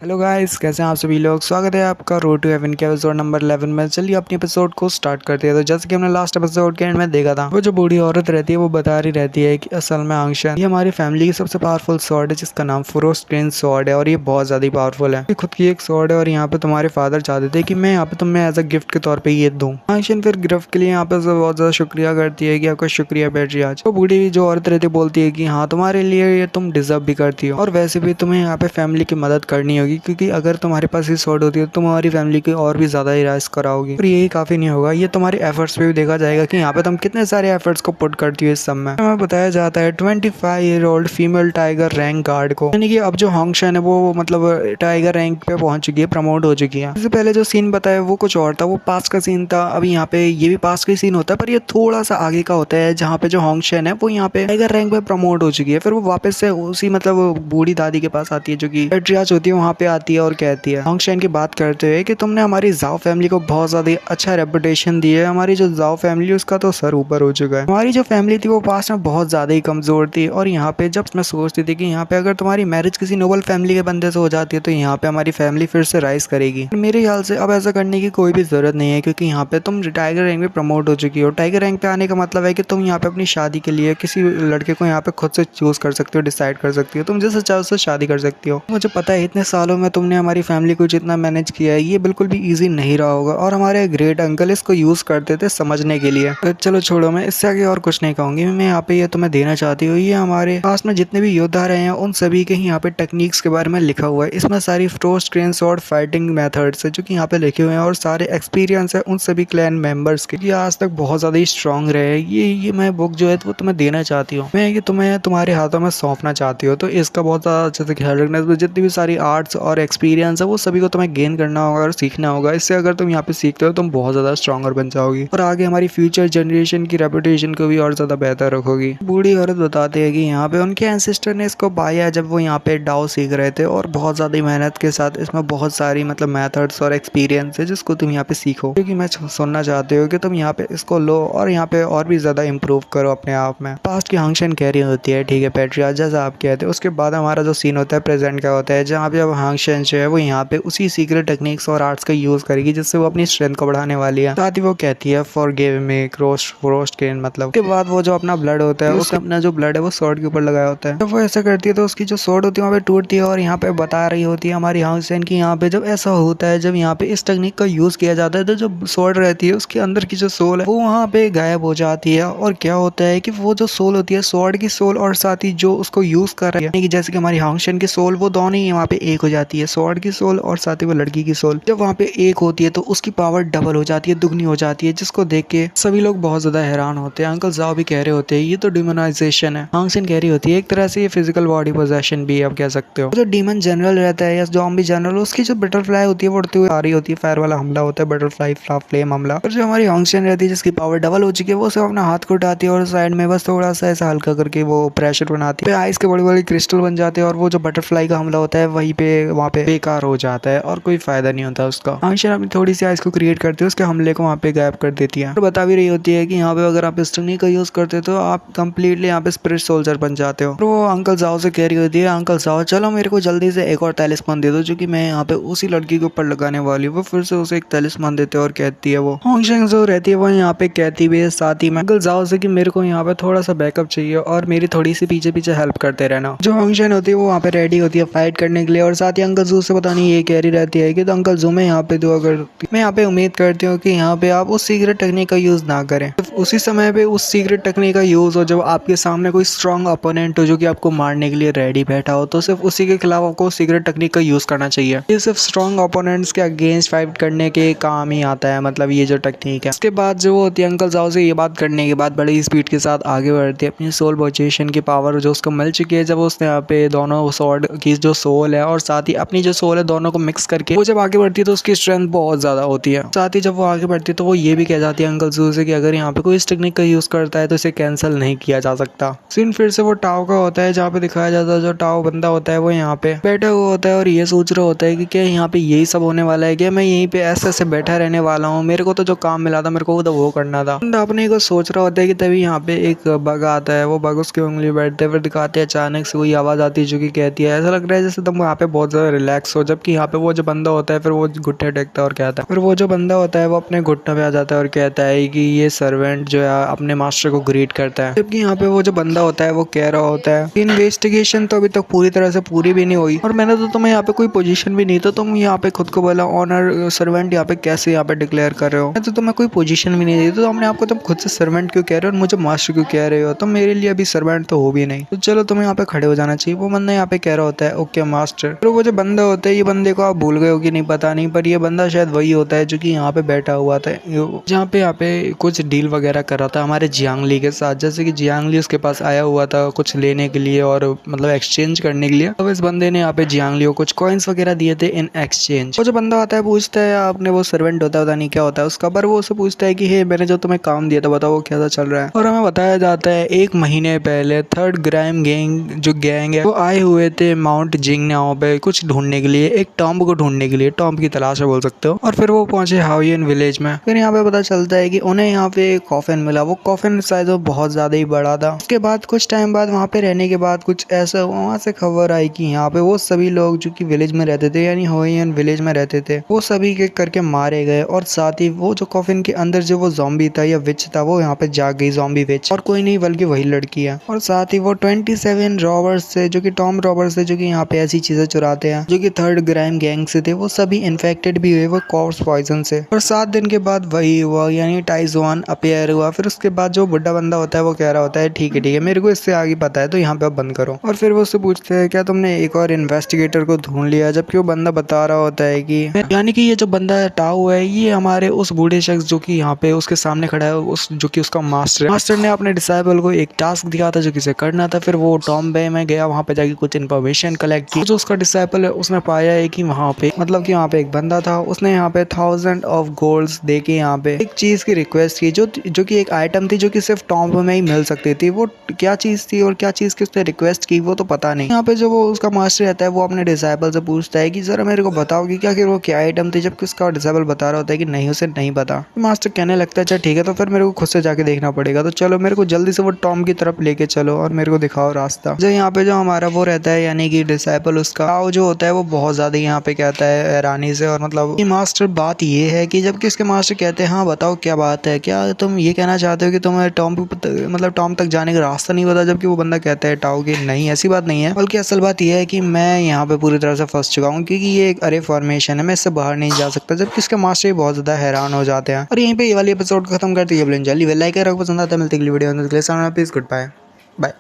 Hello guys, कैसे हैं आप सभी लोग। स्वागत है आपका रोड टू हेवन के एपिसोड नंबर 11 में। चलिए अपनी एपिसोड को स्टार्ट करते हैं। तो जैसे कि हमने लास्ट एपिसोड के एंड में देखा था, वो जो बूढ़ी औरत रहती है वो बता रही रहती है कि असल में आंशन ये हमारी फैमिली की सबसे पावरफुल स्वॉर्ड है, जिसका नाम फ्रोस्ट्रेन स्वॉर्ड है और ये बहुत ज्यादा पावरफुल है। ये खुद की एक स्वॉर्ड है और यहाँ पे तुम्हारे फादर चाहते थे कि मैं यहाँ पे तुम्हें एज अ गिफ्ट के तौर पर ये दूँ। आंशन फिर गिफ्ट के लिए यहाँ पे बहुत ज्यादा शुक्रिया करती है कि आपका शुक्रिया बैटरी। आज वो बूढ़ी जो औरत रहती है बोलती है कि हाँ, तुम्हारे लिए ये तुम डिजर्व भी करती हो और वैसे भी तुम्हें यहाँ पे फैमिली की मदद करनी होगी, क्योंकि अगर तुम्हारे पास ये स्वॉर्ड होती है तो तुम हमारी फैमिली की और भी ज्यादा राइज कराओगी। और यही काफी नहीं होगा, ये तुम्हारे एफर्ट्स पे भी देखा जाएगा कि यहाँ पे तुम कितने सारे एफर्ट्स को पुट करती हो। इस सब में हमें बताया जाता है 25-year-old female tiger rank guard को, यानी कि अब जो होंगशन है वो मतलब टाइगर रैंक पे पहुंच चुकी है, प्रमोट हो चुकी है। इससे पहले जो सीन बताया वो कुछ और था, वो पास्ट का सीन था। अभी यहाँ पे ये भी पास्ट का सीन होता है, पर ये थोड़ा सा आगे का होता है, जहाँ पे जो होंगशन है वो यहाँ पे टाइगर रैंक पे प्रमोट हो चुकी है। फिर वो वापस से उसी मतलब बूढ़ी दादी के पास आती है, जो कि पेट्रियाच होती है, वहाँ पे आती है और कहती है होंगशन की बात करते हुए कि तुमने हमारी जाओ फैमिली को बहुत ज्यादा अच्छा रेपुटेशन दी है। हमारी जो जाओ फैमिली उसका तो सर ऊपर हो चुका है। हमारी जो फैमिली थी वो पास्ट में बहुत ज्यादा ही कमजोर थी और यहाँ पे जब मैं सोचती थी कि यहाँ पे अगर तुम्हारी मैरिज किसी नोबल फैमिली के बंदे से हो जाती है तो यहाँ पे हमारी फैमिली फिर से राइज करेगी। मेरे ख्याल से अब ऐसा करने की कोई भी जरूरत नहीं है, क्योंकि यहाँ पे तुम टाइगर रैंक में प्रमोट हो चुकी हो। टाइगर रैंक पे आने का मतलब है कि तुम यहाँ पे अपनी शादी के लिए किसी लड़के को यहाँ पे खुद से चूज कर सकती हो, डिसाइड कर सकती हो, तुम जैसे चाहो उससे शादी कर सकती हो। मुझे पता है इतने सालों में तुमने हमारी फैमिली को जितना मैनेज किया है ये बिल्कुल भी इजी नहीं रहा होगा, और हमारे ग्रेट अंकल इसको यूज करते थे समझने के लिए। तो चलो छोड़ो, मैं इससे आगे और कुछ नहीं कहूंगी। मैं यहाँ पे ये तुम्हें देना चाहती हूँ, ये हमारे पास में जितने भी योद्धा रहे हैं उन सभी के ही यहाँ पे टेक्निक्स के बारे में लिखा हुआ है। इसमें सारी फ्रोस्ट्रेन स्वॉर्ड फाइटिंग मेथड्स है जो कि यहाँ पे लिखे हुए हैं, और सारे एक्सपीरियंस है उन सभी क्लैन मेंबर्स के, ये आज तक बहुत ज्यादा ही स्ट्रांग रहे। ये मैं बुक जो है वो तुम्हें देना चाहती हूँ। मैं ये तुम्हें तुम्हारे हाथों में सौंपना चाहती हूँ, तो इसका बहुत ज्यादा अच्छे से ख्याल रखना। इसमें जितनी भी सारी आर्ट्स और एक्सपीरियंस है वो सभी को तुम्हें गेन करना होगा और सीखना होगा। इससे अगर तुम यहाँ पे सीखते हो तुम बहुत ज्यादा स्ट्रॉन्गर बन जाओगी और आगे हमारी फ्यूचर जनरेशन की रेपुटेशन को भी और ज्यादा बेहतर रखोगी। बूढ़ी औरत बताती है कि यहाँ पे उनके एंसेस्टर ने इसको पाया जब वो यहाँ पे डाओ सीख रहे थे, और बहुत ज्यादा मेहनत के साथ इसमें बहुत सारी मतलब मेथड्स और एक्सपीरियंस है जिसको तुम यहाँ पे सीखो, क्योंकि मैं सुनना चाहती हूँ कि तुम यहाँ पे इसको लो और यहाँ पे और भी ज्यादा इम्प्रूव करो अपने आप में। पास्ट की हांगशन कैरी होती है, ठीक है पेट्रिया, जैसा आप कहते हैं। उसके बाद हमारा जो सीन होता है प्रेजेंट का होता है, जहाँ पे अब हांगशन जो है वो यहाँ पे उसी सीक्रेट टेक्निक्स और आर्ट्स का यूज करेगी जिससे वो अपनी स्ट्रेंथ को बढ़ाने वाली है। साथ ही वो कहती है फॉरगिव मी रोस्ट केन, मतलब के बाद वो जो अपना ब्लड होता है उसका अपना जो ब्लड है वो स्वॉर्ड के ऊपर लगाया होता है। जब वो ऐसा करती है तो उसकी जो स्वॉर्ड होती है वहाँ पे टूटती है, और यहाँ पे बता रही होती है हमारी हाउसेन की यहाँ पे जब ऐसा होता है, जब यहाँ पे इस टेक्निक का यूज किया जाता है तो जो स्वॉर्ड रहती है उसके अंदर की जो सोल है वो वहाँ पे गायब हो जाती है। और क्या होता है कि वो जो सोल होती है स्वॉर्ड की सोल और साथ ही जो उसको यूज कर रही है, जैसे कि हमारी हाउसेन की सोल, वो दोनों ही वहाँ पे एक हो जाती है। स्वॉर्ड की सोल और साथ ही वो लड़की की सोल जब वहाँ पे एक होती है तो उसकी पावर डबल हो जाती है, दुगनी हो जाती है, जिसको देख के सभी लोग बहुत ज्यादा हैरान होते हैं। अंकल जाओ भी कह रहे होते हैं ये तो डिमोनाइजेशन है। हांगसेन कह रही होती है एक तरह से ये फिजिकल बॉडी पोजेशन भी आप कह सकते हो। जो डीमन जनरल रहता है या जॉम्बी जनरल, उसकी जो बटरफ्लाई होती है वो उड़ती हुई आ रही होती है, फायर वाला हमला होता है, बटरफ्लाई फ्लेम हमला। और जो हमारी हांगसेन रहती है जिसकी पावर डबल हो चुकी है, वो सिर्फ अपना हाथ को उठाती है और साइड में बस थोड़ा सा ऐसा हल्का करके वो प्रेशर बनाती है, आइस के बड़े बड़े क्रिस्टल बन जाते हैं, और वो जो बटरफ्लाई का हमला होता है वहीं पे वहाँ पे बेकार हो जाता है और कोई फायदा नहीं होता उसका। हांगसेन अपनी थोड़ी सी आइस को क्रिएट करती है, उसके हमले को वहाँ पे गायब कर देती है और बता भी रही होती है कि यहाँ पे अगर आप इस टेक्निक का यूज करते हो तो आप कंप्लीटली यहाँ पे स्पिरिट सोल्जर बन जाते हो। और वो अंकल जाओ से कह रही होती है अंकल जाओ चलो मेरे को जल्दी से एक और तैलिस्मान दे दो, जो कि मैं यहाँ पे उसी लड़की के ऊपर लगाने वाली हूँ। वो फिर से उसे एक तैलिस्मान देते हैं और कहती है वो हांगसेन जो रहती है वो यहाँ पे कहती भी है साथ ही में अंकल जाओ से कि मेरे को यहाँ पे थोड़ा सा बैकअप चाहिए और मेरी थोड़ी सी पीछे पीछे हेल्प करते रहना। जो हांगसेन होती है वो वहाँ पे रेडी होती है फाइट करने के लिए, और साथ ही अंकल जू से पता नहीं ये कह रही रहती है कि तो अंकल जू मैं यहाँ पे दुआ करती, मैं यहाँ पे उम्मीद करती हूँ कि यहाँ पे आप उस सीक्रेट टेक्निक का यूज ना करें, उसी समय पे उस सीक्रेट टेक्निक का यूज हो जब आपके सामने कोई स्ट्रॉन्ग अपोनेंट हो जो कि आपको मारने के लिए रेडी बैठा हो, तो सिर्फ उसी के खिलाफ आपको सीक्रेट टेक्निक का यूज करना चाहिए। ये सिर्फ स्ट्रॉन्ग अपोनेंट्स के अगेंस्ट फाइट करने के काम ही आता है, मतलब ये जो टेक्निक है। उसके बाद जो होती है अंकल जाओ से ये बात करने के बाद बड़ी स्पीड के साथ आगे बढ़ती है, अपनी सोल पोजीशन की पावर जो उसको मिल चुकी है, जब उसने यहाँ पे दोनों स्वॉर्ड की जो सोल है और साथ ही अपनी जो सोल है दोनों को मिक्स करके वो जब आगे बढ़ती है तो उसकी स्ट्रेंथ बहुत ज्यादा होती है। साथ ही जब वो आगे बढ़ती है तो वो ये भी कह जाती है अंकल जू से कि अगर यहाँ पे कोई इस टेक्निक का यूज करता है तो इसे कैंसिल नहीं किया जा सकता। सीन फिर से वो टाओ का होता है, जहाँ पे दिखाया जाता है जो टाओ बंदा होता है वो यहाँ पे बैठा हुआ होता है और ये सोच रहा होता है कि क्या यहाँ पे यही सब होने वाला है, क्या मैं यहीं पे ऐसे ऐसे बैठा रहने वाला हूँ, मेरे को तो जो काम मिला था मेरे को तो वो करना था। अपने को सोच रहा होता है कि तभी यहाँ पे एक बग आता है, वो बग उसकी उंगली बैठते फिर दिखाते हैं, अचानक से कोई आवाज आती है जो कि कहती है ऐसा लग रहा है जैसे तुम वहाँ पे बहुत बहुत ज़्यादा रिलैक्स हो। जबकि यहाँ पे वो जो बंदा होता है फिर वो घुटने टेकता है और कहता है, फिर वो जो बंदा होता है वो अपने घुटने पे आ जाता है और कहता है कि ये सर्वेंट जो है अपने मास्टर को ग्रीट करता है। जबकि यहाँ पे वो जो बंदा होता है वो कह रहा होता है इन्वेस्टिगेशन तो अभी तक पूरी तरह से पूरी भी नहीं हुई और मैंने तो तुम्हें यहाँ पे कोई पोजीशन भी नहीं, तो तुम यहाँ पे खुद को बोला ऑनर सर्वेंट यहाँ पे कैसे यहाँ पे डिक्लेयर कर रहे हो, तो तुम्हें कोई पोजीशन भी नहीं दी, तो हमने आपको तुम खुद से सर्वेंट क्यों कह रहे हो और मुझे मास्टर क्यों कह रहे हो, तुम मेरे लिए अभी सर्वेंट तो हो भी नहीं, तो चलो तुम्हें यहाँ पे खड़े हो जाना चाहिए। वो बंदा यहाँ पे कह रहा होता है ओके मास्टर। तो वो जो बंदा होता है, ये बंदे को आप भूल गए हो कि नहीं पता नहीं, पर ये बंदा शायद वही होता है जो कि यहाँ पे बैठा हुआ था, जहाँ पे यहाँ पे कुछ डील वगैरह कर रहा था हमारे जियांगली के साथ। जैसे कि जियांगली उसके पास आया हुआ था कुछ लेने के लिए और मतलब एक्सचेंज करने के लिए, तो इस बंदे ने यहाँ पे जियांगली को कुछ कॉइन्स वगैरह दिए थे इन एक्सचेंज। वो जो बंदा आता है पूछता है आपने वो सर्वेंट होता है नहीं क्या होता है उसका, पर वो उससे पूछता है कि हे मैंने जो तुम्हें काम दिया था बताओ वो कैसा चल रहा है। और हमें बताया जाता है 1 महीने पहले थर्ड ग्राइम गैंग जो गैंग है वो आए हुए थे माउंट जिंगनाओ पे कुछ ढूंढने के लिए, एक टॉम्ब को ढूंढने के लिए, टॉम्ब की तलाश है बोल सकते हो। और फिर वो पहुंचे हावियन विलेज में। फिर यहाँ पे पता चलता है कि उन्हें यहाँ पे एक कॉफिन मिला, वो कॉफिन शायद वो बहुत ज्यादा ही बड़ा था। उसके बाद कुछ टाइम बाद वहाँ पे रहने के बाद कुछ ऐसा वहाँ से खबर आई कि यहाँ पे वो सभी लोग जो कि विलेज में रहते थे यानी हावियन विलेज में रहते थे वो सभी के करके मारे गए और साथ ही वो जो कॉफिन के अंदर जो वो ज़ॉम्बी था या विच था वो यहाँ पे जाग गई, ज़ॉम्बी विच, और कोई नहीं बल्कि वही लड़की है। और साथ ही वो 27 रॉबर्स से जो कि टॉम रॉबर्स थे जो कि यहाँ पे ऐसी चीजें चुराते हैं जो कि थर्ड ग्राइम गैंग से थे, वो सभी इन्फेक्टेड भी हुए वो कॉर्स पॉइजन से। और 7 दिन के बाद वही हुआ यानी टाइजवान अपेयर हुआ। फिर उसके बाद जो बुढ़ा बंदा होता है वो कह रहा होता है ठीक है मेरे को इससे आगे पता है तो यहाँ पे अब बंद करो। और फिर वो उससे पूछते हैं क्या तुमने एक और इन्वेस्टिगेटर को ढूंढ लिया, जबकि वो बंदा बता रहा होता है कि यानी कि ये जो बंदा टाओ है ये हमारे उस बूढ़े शख्स जो कि यहाँ पे उसके सामने खड़ा है उस जो कि उसका मास्टर ने अपने डिसाइबल को एक टास्क दिया था जो किसे करना था। फिर वो टॉम बे में गया, वहाँ पे जाके कुछ इन्फॉर्मेशन कलेक्ट की। जो उसका डिसाइबल है उसने पाया है कि वहाँ पे मतलब कि वहाँ पे एक बंदा था, उसने यहाँ पे 1000 ऑफ गोल्ड्स दे के यहाँ पे एक चीज की रिक्वेस्ट की जो कि एक आइटम थी जो कि सिर्फ टॉम में ही मिल सकती थी। वो क्या चीज थी और क्या चीज की उसने रिक्वेस्ट की वो तो पता नहीं। यहाँ पे जो वो उसका मास्टर रहता है वो अपने डिसाइबल से पूछता है कि जरा मेरे को बताओ कि क्या वो क्या आइटम थी, जबकि उसका डिसाइबल बता रहा होता है कि नहीं उसे नहीं पता। मास्टर कहने लगता है अच्छा ठीक है तो फिर मेरे को खुद से जाके देखना पड़ेगा, तो चलो मेरे को जल्दी से वो टॉम की तरफ लेके चलो और मेरे को दिखाओ रास्ता। जो यहाँ पे जो हमारा वो रहता है यानी कि डिसाइपल उसका जो होता है वो बहुत ज्यादा यहाँ पे कहता है हैरानी से, और मतलब मास्टर बात ये है कि जबकि उसके मास्टर कहते हैं हाँ बताओ क्या बात है, क्या तुम ये कहना चाहते हो कि तुम्हें टॉम मतलब टॉम तक जाने का रास्ता नहीं पता, जबकि वो बंदा कहता है टाओ की नहीं ऐसी बात नहीं है, बल्कि असल बात यह है कि मैं यहाँ पे पूरी तरह से फंस चुका हूँ क्योंकि ये एक अरे फॉर्मेशन है, मैं इससे बाहर नहीं जा सकता। जबकि इसके मास्टर बहुत ज्यादा हैरान हो जाते हैं। और यहीं पे ये वाली एपिसोड खत्म करते हैं। लाइक अगर पसंद आता है मिलते अगली वीडियो में, प्लीज गुड बाय।